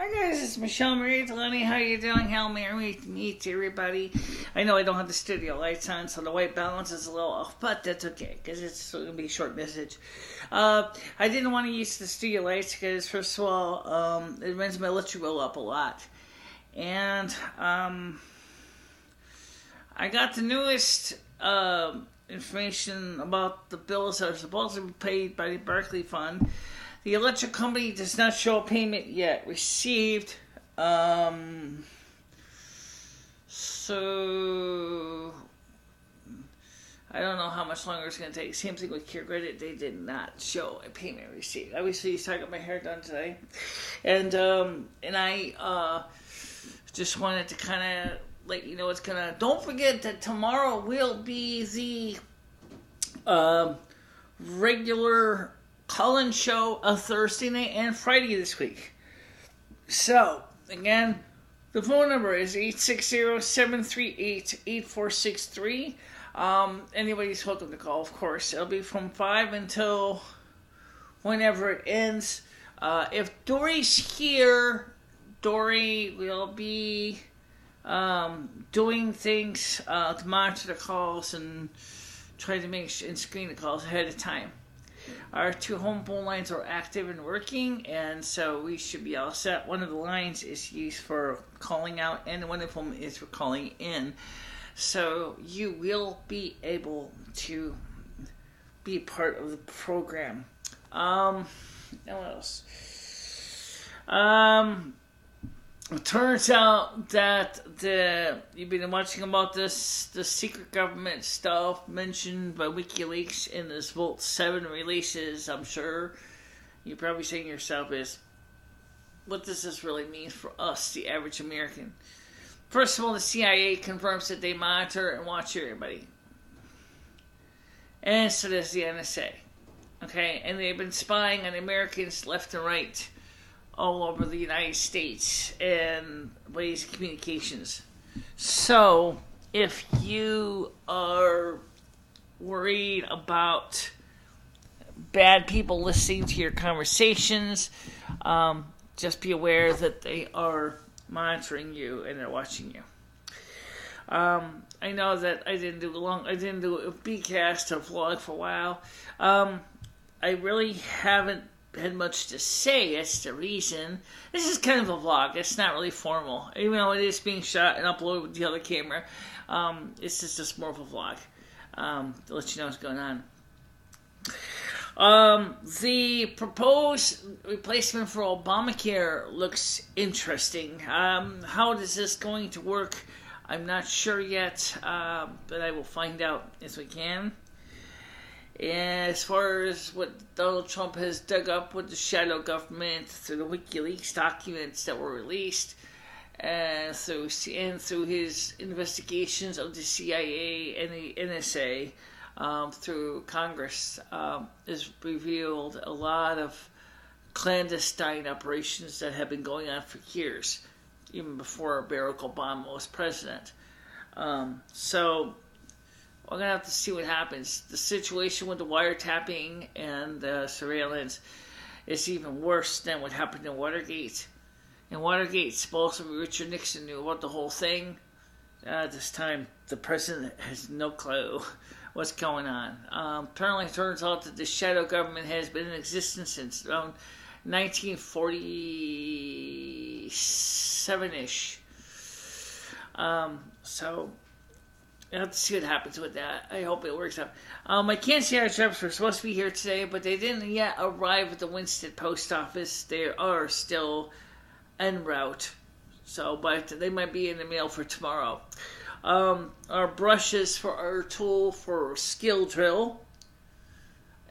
Hi guys, it's MicheleMarieDalene. How you doing? Hail Mary, meet everybody. I know I don't have the studio lights on, so the white balance is a little off, but that's okay, because it's going to be a short message. I didn't want to use the studio lights, because first of all, it reminds my electric bill up a lot. And, I got the newest, information about the bills that are supposed to be paid by the Barclay Fund. The electric company does not show a payment yet received. So I don't know how much longer it's going to take. Same thing with Care Credit. They did not show a payment received. Obviously, I got my hair done today. And I just wanted to kind of let you know what's going to... Don't forget that tomorrow will be the regular call-in show of Thursday night and Friday this week. So, again, the phone number is 860-738-8463. Anybody's welcome to call, of course. It'll be from 5 until whenever it ends. If Dory's here, Dory will be doing things to monitor the calls and try to make sure and screen the calls ahead of time. Our 2 home phone lines are active and working, and so we should be all set. One of the lines is used for calling out, and one of them is for calling in. So you will be able to be part of the program. What else? It turns out that you've been watching about the secret government stuff mentioned by WikiLeaks in this Vault 7 releases. I'm sure you're probably saying to yourself is, what does this really mean for us, the average American? First of all, the CIA confirms that they monitor and watch everybody. And so does the NSA. Okay? And they've been spying on Americans left and right, all over the United States and ways of communications. So, if you are worried about bad people listening to your conversations, just be aware that they are monitoring you and they're watching you. I know that I didn't do a BCast or vlog for a while. I really haven't had much to say. That's the reason. This is kind of a vlog. It's not really formal, even though it is being shot and uploaded with the other camera. It's just more of a vlog to let you know what's going on. The proposed replacement for Obamacare looks interesting. How is this going to work? I'm not sure yet, but I will find out as we can. And as far as what Donald Trump has dug up with the shadow government through the WikiLeaks documents that were released, and through his investigations of the CIA and the NSA through Congress, has revealed a lot of clandestine operations that have been going on for years, even before Barack Obama was president. So we're going to have to see what happens. The situation with the wiretapping and the surveillance is even worse than what happened in Watergate. In Watergate, supposedly Richard Nixon knew about the whole thing. This time, the president has no clue what's going on. Apparently, it turns out that the shadow government has been in existence since around 1947-ish. So I'll have to see what happens with that. I hope it works out. I can't see our reps were supposed to be here today, but they didn't yet arrive at the Winston post office. They are still en route. So, but they might be in the mail for tomorrow. Our brushes for our tool for skill drill.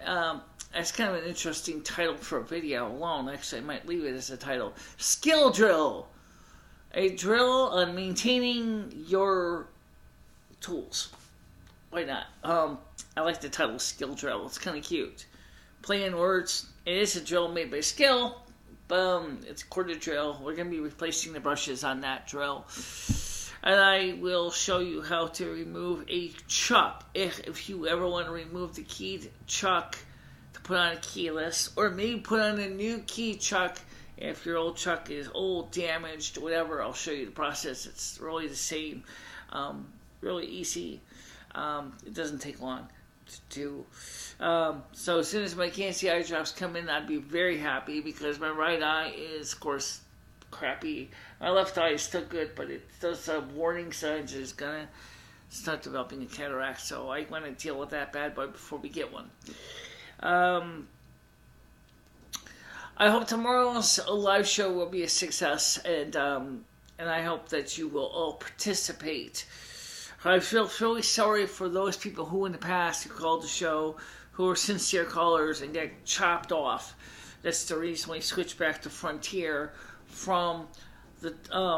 That's kind of an interesting title for a video alone. Actually, I might leave it as a title. Skill drill. A drill on maintaining your tools. Why not? I like the title Skill Drill. It's kind of cute. Play in words. It is a drill made by skill. It's a quarter drill. We're going to be replacing the brushes on that drill. And I will show you how to remove a chuck. If you ever want to remove the keyed chuck to put on a keyless, or maybe put on a new key chuck If your old truck is old, damaged, whatever, I'll show you the process. It's really the same. Really easy. It doesn't take long to do. So as soon as my cancer eye drops come in, I'd be very happy because my right eye is, of course, crappy. My left eye is still good, but it does have warning signs that it's going to start developing a cataract. So I want to deal with that bad boy before we get one. I hope tomorrow's live show will be a success, and I hope that you will all participate. I feel really sorry for those people who in the past who called the show, who were sincere callers and got chopped off. That's the reason we switched back to Frontier from the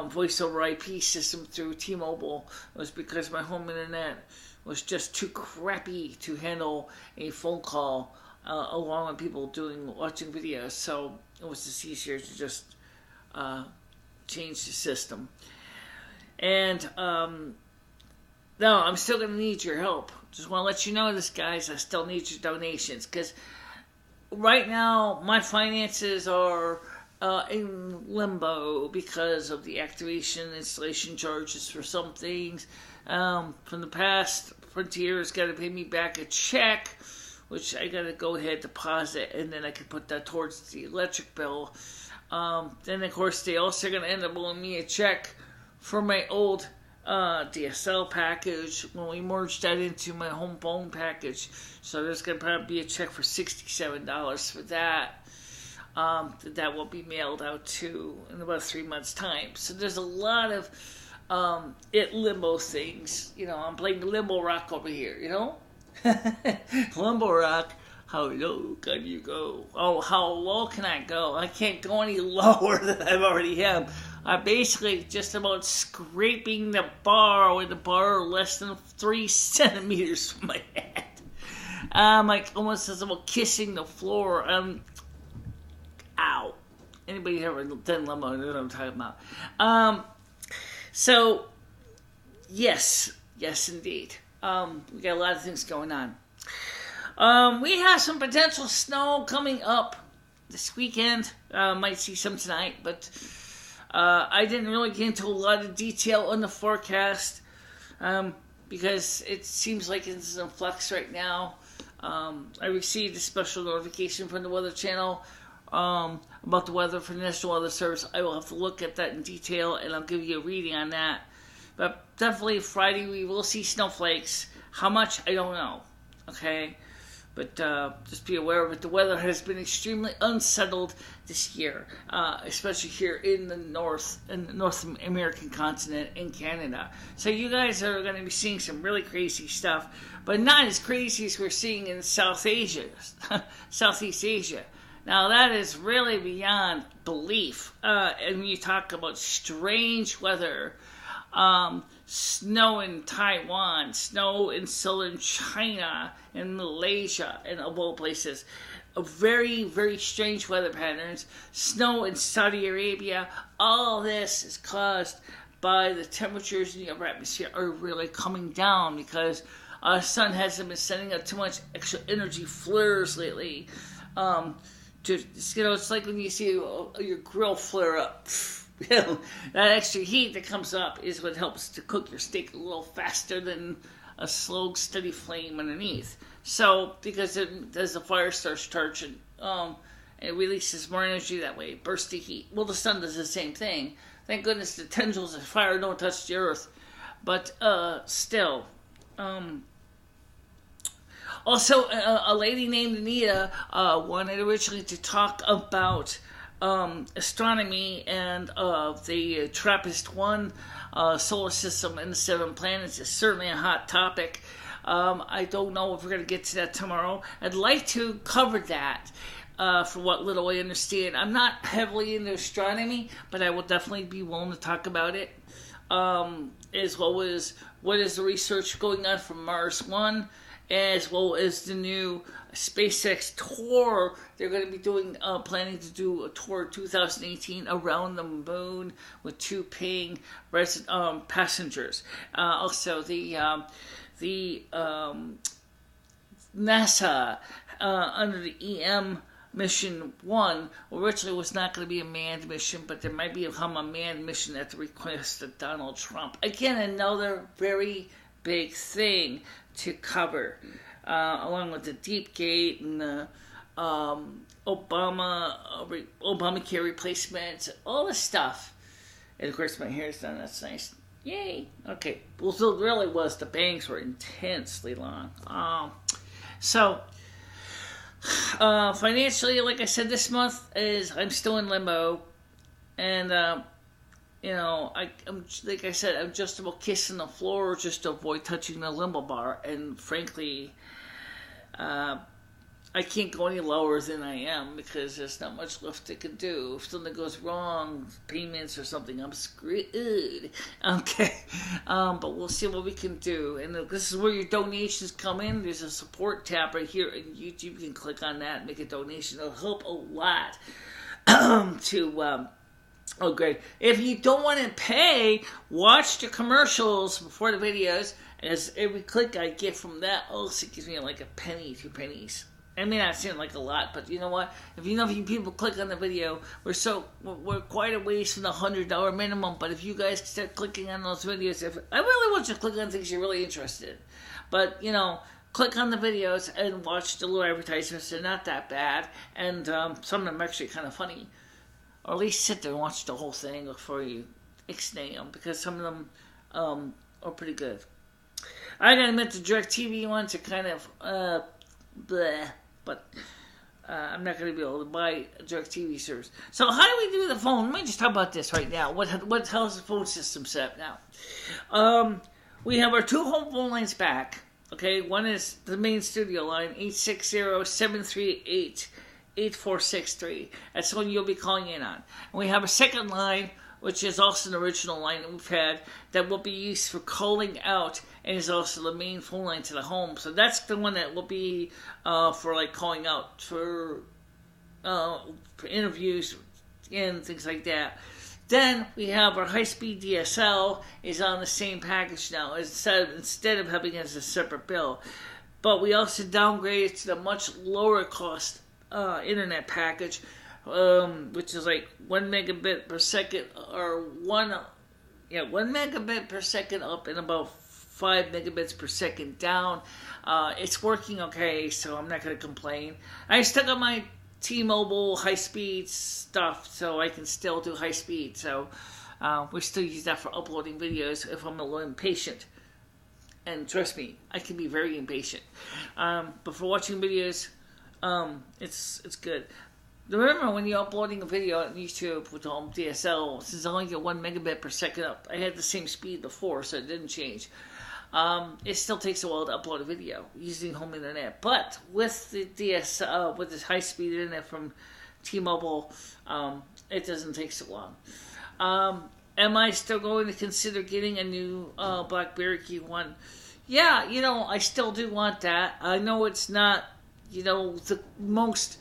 voice over IP system through T-Mobile. It was because my home internet was just too crappy to handle a phone call along with people watching videos. So it was just easier to just change the system. And no, I'm still going to need your help. Just want to let you know this, guys. I still need your donations because right now my finances are in limbo because of the activation installation charges for some things. From the past, Frontier's got to pay me back a check, which I got to go ahead deposit, and then I can put that towards the electric bill. Then, of course, they also going to end up owing me a check for my old DSL package when we merged that into my home phone package. So there's going to probably be a check for $67 for that. That will be mailed out to in about 3 months' time. So there's a lot of limbo things. You know, I'm playing limbo rock over here, you know? Limbo rock, how low can you go? Oh, how low can I go? I can't go any lower than I already am. I'm basically just about scraping the bar with the bar less than 3 centimeters from my head. Like almost as about kissing the floor. Ow. Anybody ever done limbo knows what I'm talking about. So, yes indeed. We got a lot of things going on. We have some potential snow coming up this weekend. Might see some tonight, but I didn't really get into a lot of detail on the forecast because it seems like it's in flux right now. I received a special notification from the Weather Channel about the weather for the National Weather Service. I will have to look at that in detail, and I'll give you a reading on that. But definitely Friday we will see snowflakes. How much, I don't know. Okay? But just be aware of it. The weather has been extremely unsettled this year, especially here in the North American continent in Canada. So you guys are going to be seeing some really crazy stuff, but not as crazy as we're seeing in Southeast Asia. Now that is really beyond belief. And when you talk about strange weather, snow in Taiwan, snow in southern China, and Malaysia, and of all places. Very, very strange weather patterns. Snow in Saudi Arabia. All this is caused by the temperatures in the upper atmosphere are really coming down because our sun hasn't been sending out too much extra energy flares lately. It's like when you see your grill flare up. That extra heat that comes up is what helps to cook your steak a little faster than a slow, steady flame underneath. So, because as the fire starts charging, it releases more energy that way, bursts the heat. Well, the sun does the same thing. Thank goodness the tendrils of fire don't touch the earth. But still, also, a lady named Anita wanted originally to talk about astronomy and the TRAPPIST-1 solar system and the 7 planets is certainly a hot topic. I don't know if we're going to get to that tomorrow. I'd like to cover that for what little I understand. I'm not heavily into astronomy, but I will definitely be willing to talk about it, as well as what is the research going on for Mars 1, as well as the new SpaceX tour. They're going to be doing, planning to do a tour 2018 around the moon with 2 paying passengers. Also, the NASA under the EM Mission 1 originally was not going to be a manned mission, but there might become a manned mission at the request of Donald Trump. Again, another very big thing to cover, along with the Deep Gate and the Obamacare replacement, all this stuff. And of course, my hair's done. That's nice. Yay. Okay. Well, so it really was. The bangs were intensely long. Financially, like I said, this month I'm still in limbo, and I'm like I said, I'm just about kissing the floor just to avoid touching the limbo bar, and frankly, I can't go any lower than I am because there's not much left I can do. If something goes wrong, payments or something, I'm screwed. Okay, but we'll see what we can do. And this is where your donations come in. There's a support tab right here in YouTube. You can click on that and make a donation. It'll help a lot oh, great. If you don't want to pay, watch the commercials before the videos. As every click I get from that also gives me like a penny, 2 pennies. I may not seem like a lot, but you know what? If enough people click on the video, we're quite a ways from the $100 minimum. But if you guys start clicking on those videos, I really want you to click on things you're really interested in. But click on the videos and watch the little advertisements. They're not that bad, and some of them are actually kind of funny. Or at least sit there and watch the whole thing before you ixnay them, because some of them are pretty good. I gotta admit, the DirecTV ones are kind of bleh. But I'm not going to be able to buy a DirecTV service. So how do we do the phone? Let me just talk about this right now. How's the phone system set up now? We have our 2 home phone lines back. Okay, one is the main studio line, 860-738-8463. That's the one you'll be calling in on. And we have a second line, which is also an original line that we've had, that will be used for calling out, and is also the main phone line to the home. So that's the one that will be for like calling out for interviews and things like that. Then we have our high-speed DSL is on the same package now instead of having it as a separate bill. But we also downgraded to the much lower cost internet package, which is like 1 megabit per second, or 1 megabit per second up and about 5 megabits per second down. It's working okay, so I'm not going to complain. I still got my T-Mobile high-speed stuff, so I can still do high-speed. So we still use that for uploading videos if I'm a little impatient. And trust me, I can be very impatient. But for watching videos, it's good. Remember, when you're uploading a video on YouTube with the home DSL, since I only get 1 megabit per second up, I had the same speed before, so it didn't change. It still takes a while to upload a video using home internet, but with the DSL, with this high-speed internet from T-Mobile, it doesn't take so long. Am I still going to consider getting a new BlackBerry Key 1? Yeah, I still do want that. I know it's not, the most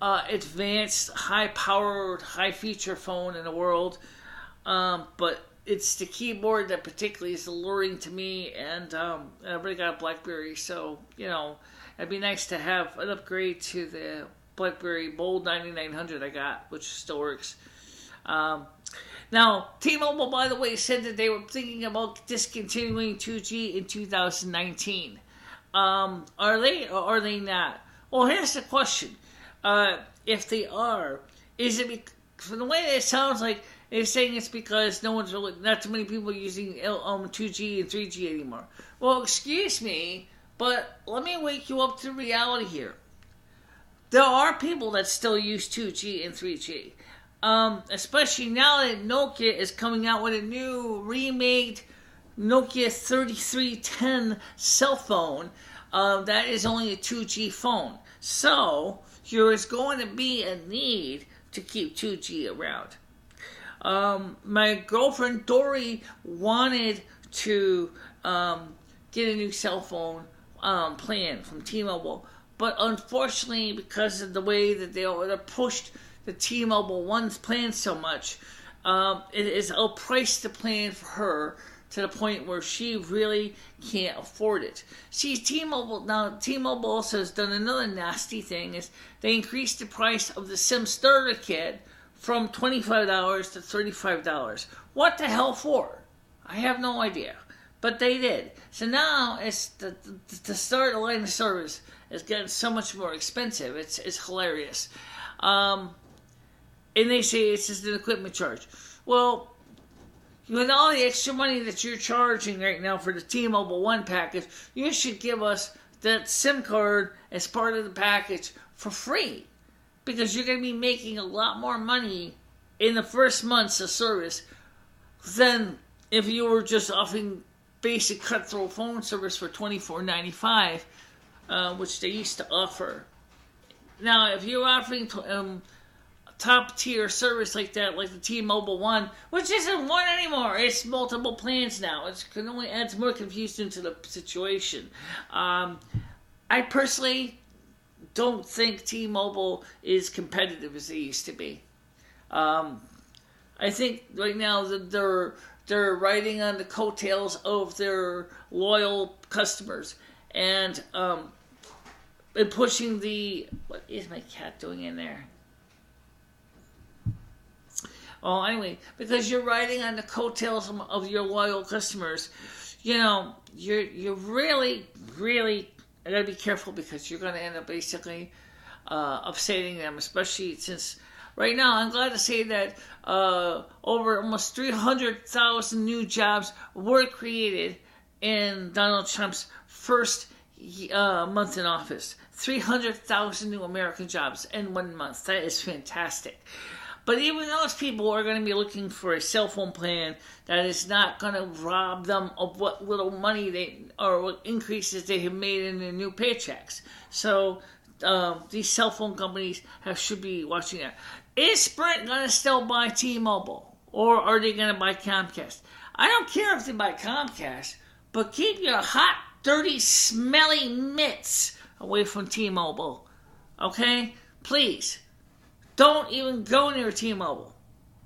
advanced, high-powered, high-feature phone in the world, but it's the keyboard that particularly is alluring to me, and I've already got a BlackBerry, so, it'd be nice to have an upgrade to the BlackBerry Bold 9900 I got, which still works. Now, T-Mobile, by the way, said that they were thinking about discontinuing 2G in 2019. Are they, or are they not? Well, here's the question. If they are, is it, from the way it sounds like, they're saying it's because not too many people are using 2G and 3G anymore. Well, excuse me, but let me wake you up to reality here. There are people that still use 2G and 3G. Especially now that Nokia is coming out with a new remade Nokia 3310 cell phone. That is only a 2G phone. So, there is going to be a need to keep 2G around. My girlfriend Dory wanted to get a new cell phone plan from T-Mobile, but unfortunately, because of the way that they pushed the T-Mobile One's plan so much, it is outpriced the plan for her to the point where she really can't afford it. See, T-Mobile also has done another nasty thing, is they increased the price of the SIM starter kit from $25 to $35. What the hell for? I have no idea. But they did. So now it's the start a line of service is getting so much more expensive. It's hilarious. And they say it's just an equipment charge. Well, with all the extra money that you're charging right now for the T-Mobile One package, you should give us that SIM card as part of the package for free. Because you're going to be making a lot more money in the first months of service than if you were just offering basic cutthroat phone service for $24.95, which they used to offer. Now, if you're offering top tier service like that, like the T-Mobile One, which isn't one anymore, it's multiple plans now. It can only adds more confusion to the situation. I personally don't think T-Mobile is competitive as they used to be. I think right now that they're riding on the coattails of their loyal customers and pushing the... What is my cat doing in there? Oh, anyway, because you're riding on the coattails of your loyal customers, you're really, really gotta be careful, because you're gonna end up basically upsetting them, especially since right now I'm glad to say that over almost 300,000 new jobs were created in Donald Trump's first month in office. 300,000 new American jobs in 1 month. That is fantastic. But even those people are going to be looking for a cell phone plan that is not going to rob them of what little money or what increases they have made in their new paychecks. So these cell phone companies should be watching that. Is Sprint going to still buy T-Mobile, or are they going to buy Comcast? I don't care if they buy Comcast, but keep your hot, dirty, smelly mitts away from T-Mobile. Okay? Please. Don't even go near T-Mobile.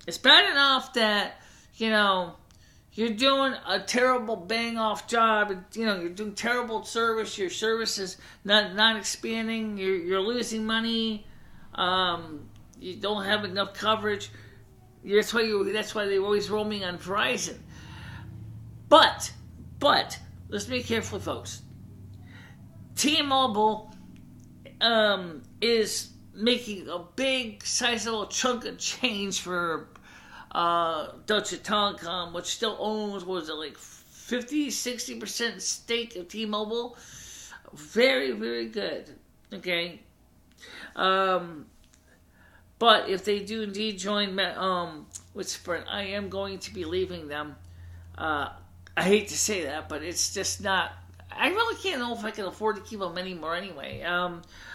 It's bad enough that, you're doing a terrible bang-off job. And, you're doing terrible service. Your service is not expanding. You're losing money. You don't have enough coverage. That's why they're always roaming on Verizon. But, let's be careful, folks. T-Mobile is making a big, sizable chunk of change for Deutsche Telekom, which still owns, 50-60% stake of T-Mobile. Very, very good. Okay. But if they do indeed join with Sprint, I am going to be leaving them. I hate to say that, but it's just not... I really can't know if I can afford to keep them anymore anyway.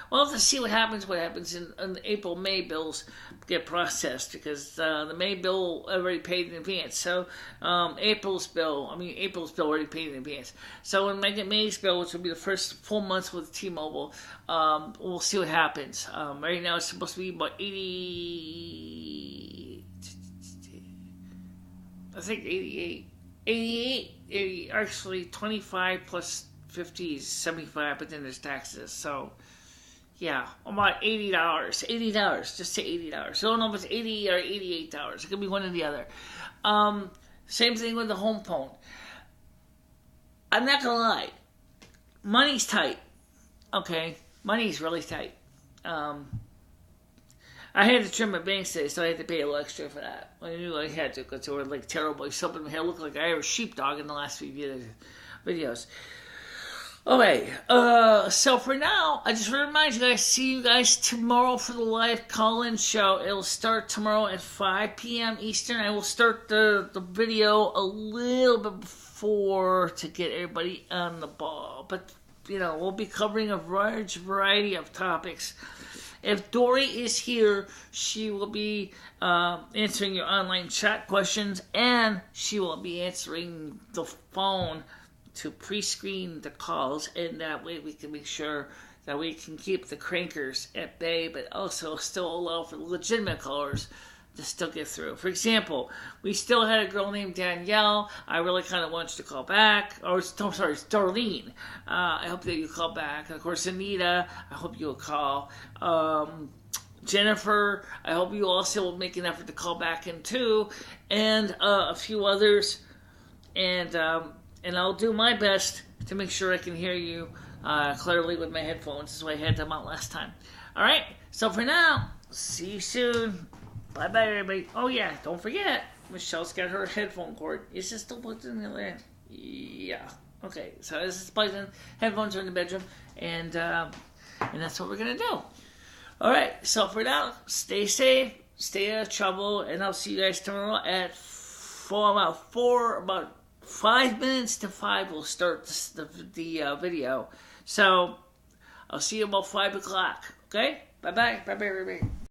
We'll have to see what happens in the April-May bills get processed, because the May bill already paid in advance. So April's bill already paid in advance. So when I get May's bill, which will be the first full month with T-Mobile, we'll see what happens. Right now it's supposed to be about 80... I think 88. 88, actually 25 plus 50 is 75, but then there's taxes. So, yeah, about $80. $80, just say $80. I don't know if it's $80 or $88. It could be one or the other. Same thing with the home phone. I'm not gonna lie, money's tight. Okay, money's really tight. I had to trim my bangs today, so I had to pay a little extra for that. I knew I had to, because they were terrible. Something my hair looked like I had a sheepdog in the last few videos. Okay, so for now, I just want to remind you guys, see you guys tomorrow for the live call-in show. It'll start tomorrow at 5 p.m. Eastern. I will start the video a little bit before to get everybody on the ball. But, we'll be covering a large variety of topics. If Dory is here, she will be answering your online chat questions, and she will be answering the phone to pre-screen the calls, and that way we can make sure that we can keep the crankers at bay, but also still allow for legitimate callers to still get through. For example, we still had a girl named Danielle. I really kind of want you to call back. Or, sorry, it's Darlene. I hope that you call back. Of course, Anita, I hope you'll call. Jennifer, I hope you also will make an effort to call back in too. And a few others. And I'll do my best to make sure I can hear you clearly with my headphones. That's why I had them out last time. All right, so for now, see you soon. Bye-bye, everybody. Oh, yeah, don't forget, Michelle's got her headphone cord. Is it still plugged in there? Yeah. Okay, so this is plugged in. Headphones are in the bedroom, and that's what we're going to do. All right, so for now, stay safe, stay out of trouble, and I'll see you guys tomorrow at about 5 minutes to 5. We'll start the video. So I'll see you about 5 o'clock. Okay? Bye-bye. Bye-bye, everybody.